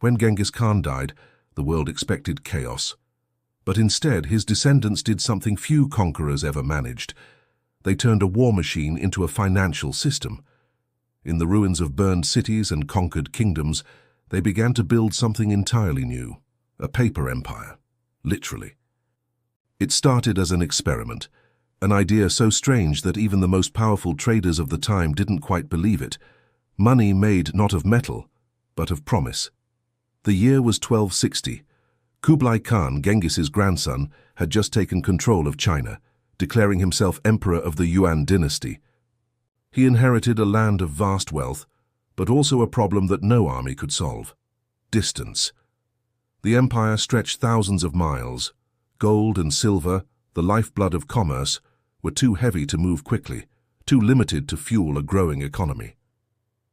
When Genghis Khan died, the world expected chaos. But instead, his descendants did something few conquerors ever managed. They turned a war machine into a financial system. In the ruins of burned cities and conquered kingdoms, they began to build something entirely new, a paper empire, literally. It started as an experiment, an idea so strange that even the most powerful traders of the time didn't quite believe it. Money made not of metal, but of promise. The year was 1260. Kublai Khan, Genghis's grandson, had just taken control of China, declaring himself emperor of the Yuan dynasty. He inherited a land of vast wealth, but also a problem that no army could solve: distance. The empire stretched thousands of miles. Gold and silver, the lifeblood of commerce, were too heavy to move quickly, too limited to fuel a growing economy.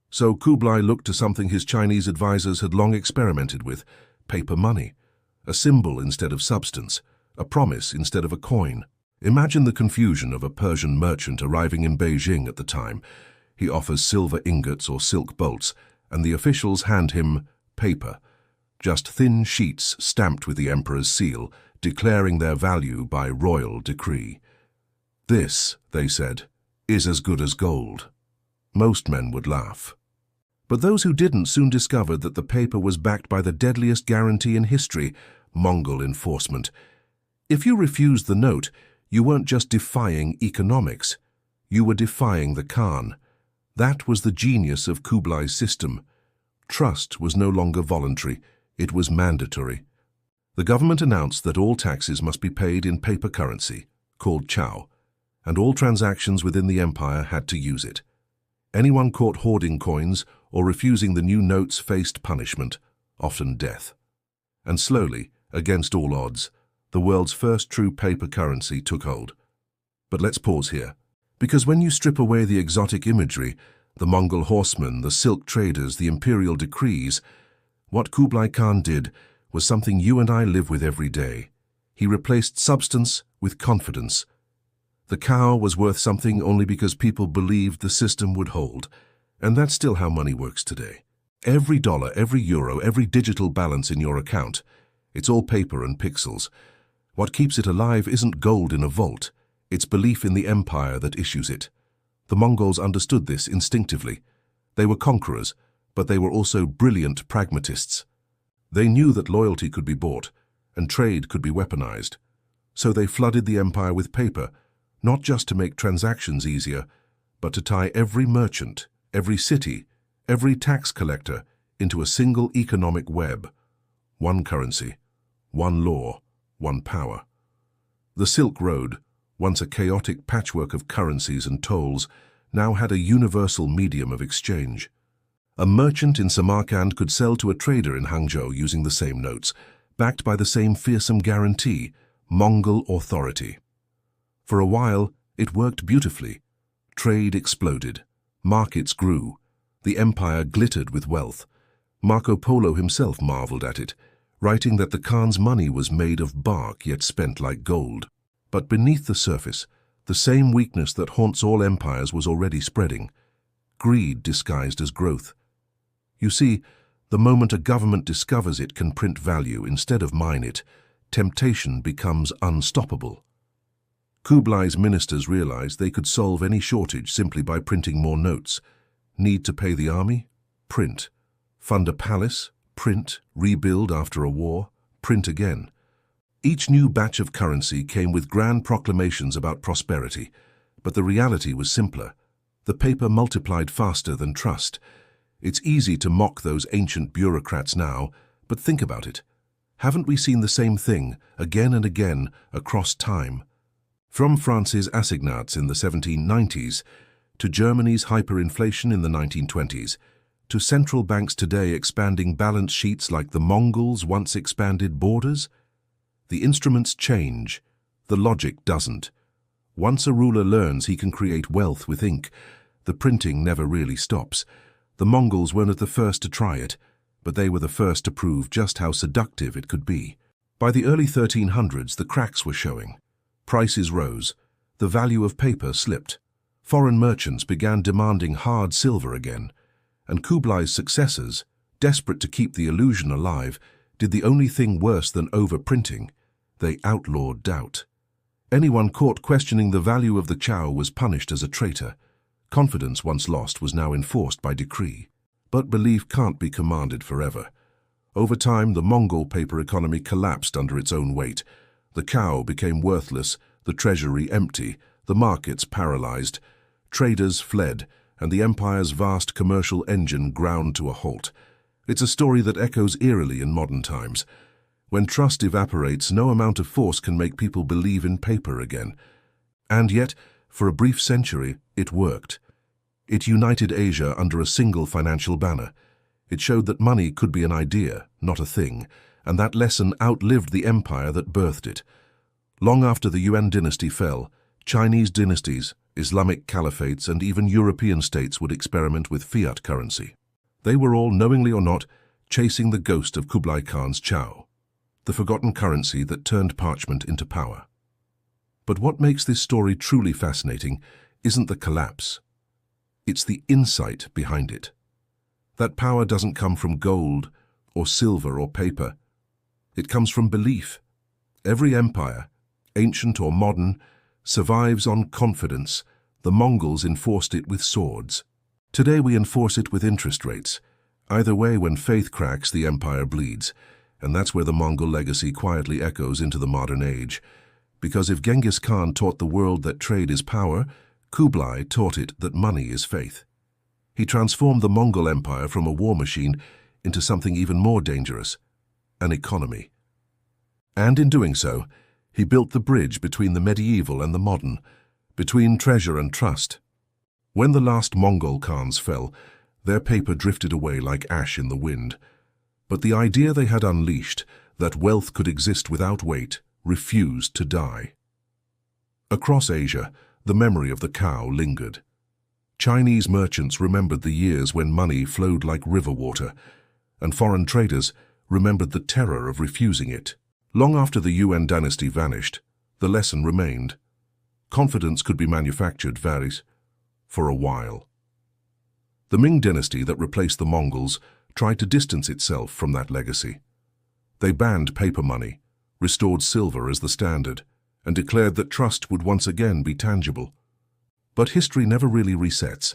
So Kublai looked to something his Chinese advisors had long experimented with: paper money, a symbol instead of substance, a promise instead of a coin. Imagine the confusion of a Persian merchant arriving in Beijing at the time. He offers silver ingots or silk bolts, and the officials hand him paper, just thin sheets stamped with the emperor's seal, declaring their value by royal decree. This, they said, is as good as gold. Most men would laugh. But those who didn't soon discovered that the paper was backed by the deadliest guarantee in history: Mongol enforcement. If you refused the note, you weren't just defying economics, you were defying the Khan. That was the genius of Kublai's system. Trust was no longer voluntary, it was mandatory. The government announced that all taxes must be paid in paper currency, called chow, and all transactions within the empire had to use it. Anyone caught hoarding coins or refusing the new notes faced punishment, often death. And slowly, against all odds, the world's first true paper currency took hold. But let's pause here, because when you strip away the exotic imagery, the Mongol horsemen, the silk traders, the imperial decrees, what Kublai Khan did was something you and I live with every day. He replaced substance with confidence. The cow was worth something only because people believed the system would hold. And that's still how money works today. Every dollar, every euro, every digital balance in your account, it's all paper and pixels. What keeps it alive isn't gold in a vault, it's belief in the empire that issues it. The Mongols understood this instinctively. They were conquerors, but they were also brilliant pragmatists. They knew that loyalty could be bought, and trade could be weaponized. So they flooded the empire with paper, not just to make transactions easier, but to tie every merchant, every city, every tax collector into a single economic web. One currency, one law, one power. The Silk Road, once a chaotic patchwork of currencies and tolls, now had a universal medium of exchange. A merchant in Samarkand could sell to a trader in Hangzhou using the same notes, backed by the same fearsome guarantee: Mongol authority. For a while, it worked beautifully. Trade exploded. Markets grew. The empire glittered with wealth. Marco Polo himself marveled at it, writing that the Khan's money was made of bark yet spent like gold. But beneath the surface, the same weakness that haunts all empires was already spreading: greed disguised as growth. You see, the moment a government discovers it can print value instead of mine it, temptation becomes unstoppable. Kublai's ministers realized they could solve any shortage simply by printing more notes. Need to pay the army? Print. Fund a palace? Print. Rebuild after a war? Print again. Each new batch of currency came with grand proclamations about prosperity, but the reality was simpler. The paper multiplied faster than trust. It's easy to mock those ancient bureaucrats now, but think about it. Haven't we seen the same thing again and again across time? From France's assignats in the 1790s, to Germany's hyperinflation in the 1920s, to central banks today expanding balance sheets like the Mongols once expanded borders, the instruments change, the logic doesn't. Once a ruler learns he can create wealth with ink, the printing never really stops. The Mongols weren't the first to try it, but they were the first to prove just how seductive it could be. By the early 1300s, the cracks were showing. Prices rose, the value of paper slipped. Foreign merchants began demanding hard silver again, and Kublai's successors desperate to keep the illusion alive, did the only thing worse than overprinting. They outlawed doubt. Anyone caught questioning the value of the Chow was punished as a traitor. Confidence once lost was now enforced by decree. But belief can't be commanded forever. Over time, the Mongol paper economy collapsed under its own weight. The cow became worthless, the treasury empty, the markets paralyzed. Traders fled, and the empire's vast commercial engine ground to a halt. It's a story that echoes eerily in modern times. When trust evaporates, no amount of force can make people believe in paper again. And yet, for a brief century, it worked. It united Asia under a single financial banner. It showed that money could be an idea, not a thing, and that lesson outlived the empire that birthed it. Long after the Yuan dynasty fell, Chinese dynasties, Islamic caliphates, and even European states would experiment with fiat currency. They were all, knowingly or not, chasing the ghost of Kublai Khan's Chow, the forgotten currency that turned parchment into power. But what makes this story truly fascinating isn't the collapse. It's the insight behind it. That power doesn't come from gold or silver or paper. It comes from belief. Every empire, ancient or modern, survives on confidence. The Mongols enforced it with swords. Today we enforce it with interest rates. Either way, when faith cracks, the empire bleeds. And that's where the Mongol legacy quietly echoes into the modern age. Because if Genghis Khan taught the world that trade is power, Kublai taught it that money is faith. He transformed the Mongol Empire from a war machine into something even more dangerous, an economy. And in doing so, he built the bridge between the medieval and the modern, between treasure and trust. When the last Mongol Khans fell, their paper drifted away like ash in the wind. But the idea they had unleashed, that wealth could exist without weight, refused to die. Across Asia, the memory of the cow lingered. Chinese merchants remembered the years when money flowed like river water, and foreign traders remembered the terror of refusing it. Long after the Yuan dynasty vanished, the lesson remained. Confidence could be manufactured, varies, for a while. The Ming dynasty that replaced the Mongols tried to distance itself from that legacy. They banned paper money, restored silver as the standard, and declared that trust would once again be tangible. But history never really resets.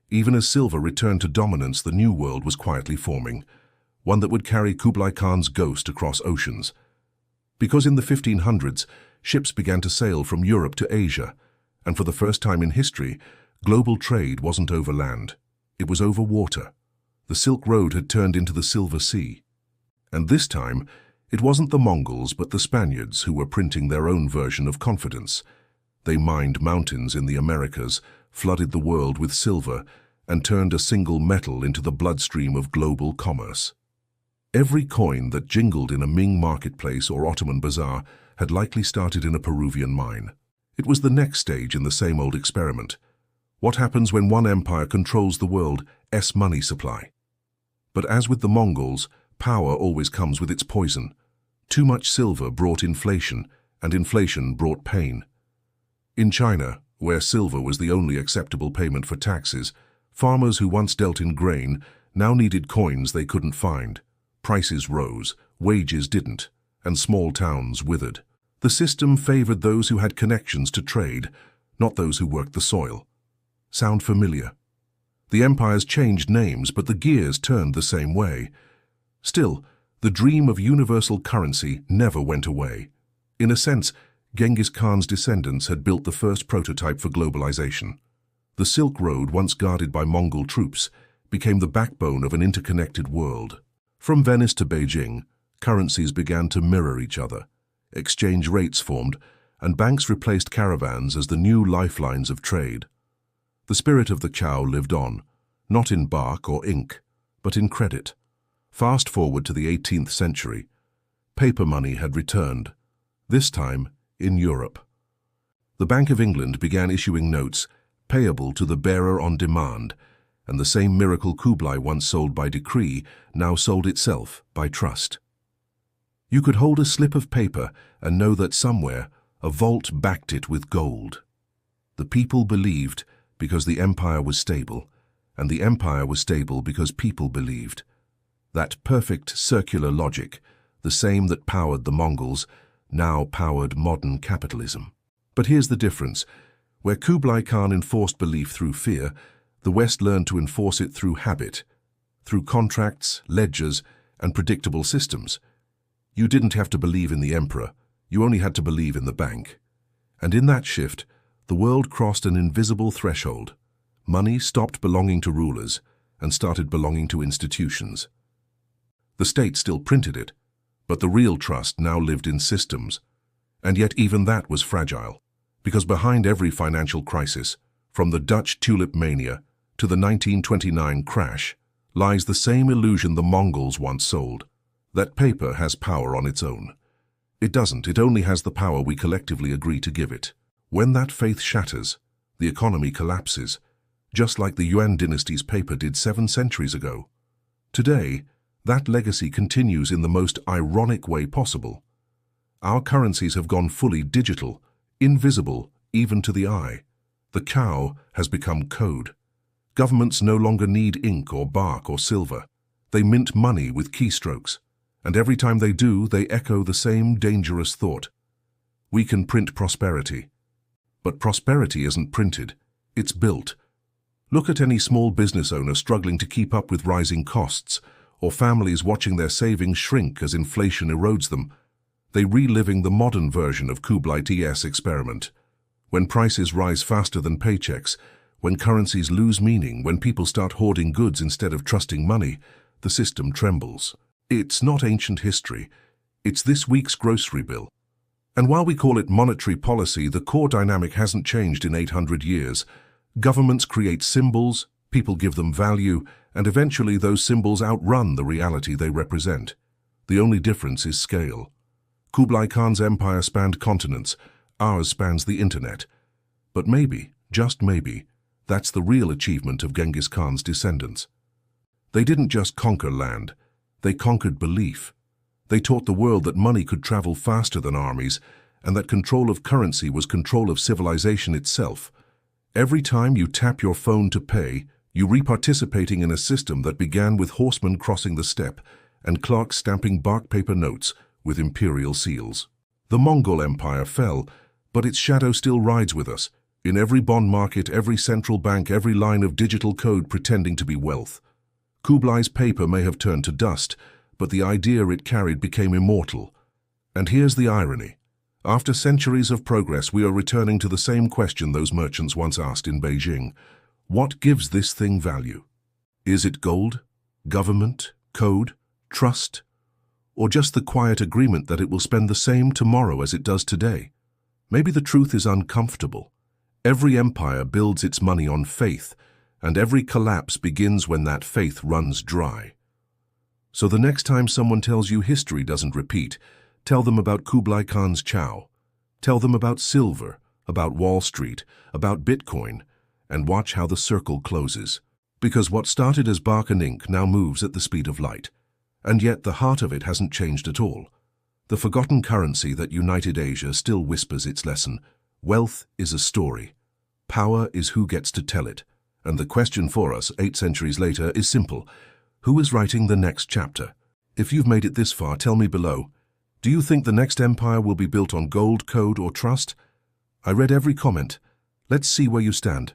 Even as silver returned to dominance, the new world was quietly forming, one that would carry Kublai Khan's ghost across oceans. Because in the 1500s, ships began to sail from Europe to Asia, and for the first time in history, global trade wasn't over land, it was over water. The Silk Road had turned into the Silver Sea. And this time, it wasn't the Mongols but the Spaniards who were printing their own version of confidence. They mined mountains in the Americas, flooded the world with silver, and turned a single metal into the bloodstream of global commerce. Every coin that jingled in a Ming marketplace or Ottoman bazaar had likely started in a Peruvian mine. It was the next stage in the same old experiment. What happens when one empire controls the world's money supply? But as with the Mongols, power always comes with its poison. Too much silver brought inflation, and inflation brought pain. In China, where silver was the only acceptable payment for taxes, farmers who once dealt in grain now needed coins they couldn't find. Prices rose, wages didn't, and small towns withered. The system favored those who had connections to trade, not those who worked the soil. Sound familiar? The empires changed names, but the gears turned the same way. Still, the dream of universal currency never went away. In a sense, Genghis Khan's descendants had built the first prototype for globalization. The Silk Road, once guarded by Mongol troops, became the backbone of an interconnected world. From Venice to Beijing, currencies began to mirror each other. Exchange rates formed, and banks replaced caravans as the new lifelines of trade. The spirit of the Chow lived on, not in bark or ink, but in credit. Fast forward to the 18th century. Paper money had returned, this time in Europe. The Bank of England began issuing notes payable to the bearer on demand, and the same miracle Kublai once sold by decree now sold itself by trust. You could hold a slip of paper and know that somewhere a vault backed it with gold. The people believed because the empire was stable, and the empire was stable because people believed. That perfect circular logic, the same that powered the Mongols, now powered modern capitalism. But here's the difference. Where Kublai Khan enforced belief through fear, the West learned to enforce it through habit, through contracts, ledgers, and predictable systems. You didn't have to believe in the emperor, you only had to believe in the bank. And in that shift, the world crossed an invisible threshold. Money stopped belonging to rulers and started belonging to institutions. The state still printed it, but the real trust now lived in systems. And yet even that was fragile, because behind every financial crisis, from the Dutch tulip mania to the 1929 crash, lies the same illusion the Mongols once sold, that paper has power on its own. It doesn't, it only has the power we collectively agree to give it. When that faith shatters, the economy collapses, just like the Yuan dynasty's paper did 7 centuries ago. Today, that legacy continues in the most ironic way possible. Our currencies have gone fully digital, invisible even to the eye. The cow has become code. Governments no longer need ink or bark or silver. They mint money with keystrokes, and every time they do, they echo the same dangerous thought. We can print prosperity. But prosperity isn't printed, it's built. Look at any small business owner struggling to keep up with rising costs, or families watching their savings shrink as inflation erodes them. They're reliving the modern version of Kublai Khan's experiment. When prices rise faster than paychecks, when currencies lose meaning, when people start hoarding goods instead of trusting money, the system trembles. It's not ancient history, it's this week's grocery bill. And while we call it monetary policy, the core dynamic hasn't changed in 800 years. Governments create symbols, people give them value, and eventually those symbols outrun the reality they represent. The only difference is scale. Kublai Khan's empire spanned continents, ours spans the internet. But maybe, just maybe, that's the real achievement of Genghis Khan's descendants. They didn't just conquer land, they conquered belief. They taught the world that money could travel faster than armies, and that control of currency was control of civilization itself. Every time you tap your phone to pay, you re-participating in a system that began with horsemen crossing the steppe and clerks stamping bark paper notes with imperial seals. The Mongol Empire fell, but its shadow still rides with us, in every bond market, every central bank, every line of digital code pretending to be wealth. Kublai's paper may have turned to dust, but the idea it carried became immortal. And here's the irony. After centuries of progress, we are returning to the same question those merchants once asked in Beijing. What gives this thing value? Is it gold, government, code, trust, or just the quiet agreement that it will spend the same tomorrow as it does today? Maybe the truth is uncomfortable. Every empire builds its money on faith, and every collapse begins when that faith runs dry. So the next time someone tells you history doesn't repeat, tell them about Kublai Khan's chow. Tell them about silver, about Wall Street, about Bitcoin, and watch how the circle closes. Because what started as bark and ink now moves at the speed of light. And yet the heart of it hasn't changed at all. The forgotten currency that united Asia still whispers its lesson. Wealth is a story. Power is who gets to tell it. And the question for us, 8 centuries later, is simple. Who is writing the next chapter? If you've made it this far, tell me below. Do you think the next empire will be built on gold, code, or trust? I read every comment. Let's see where you stand.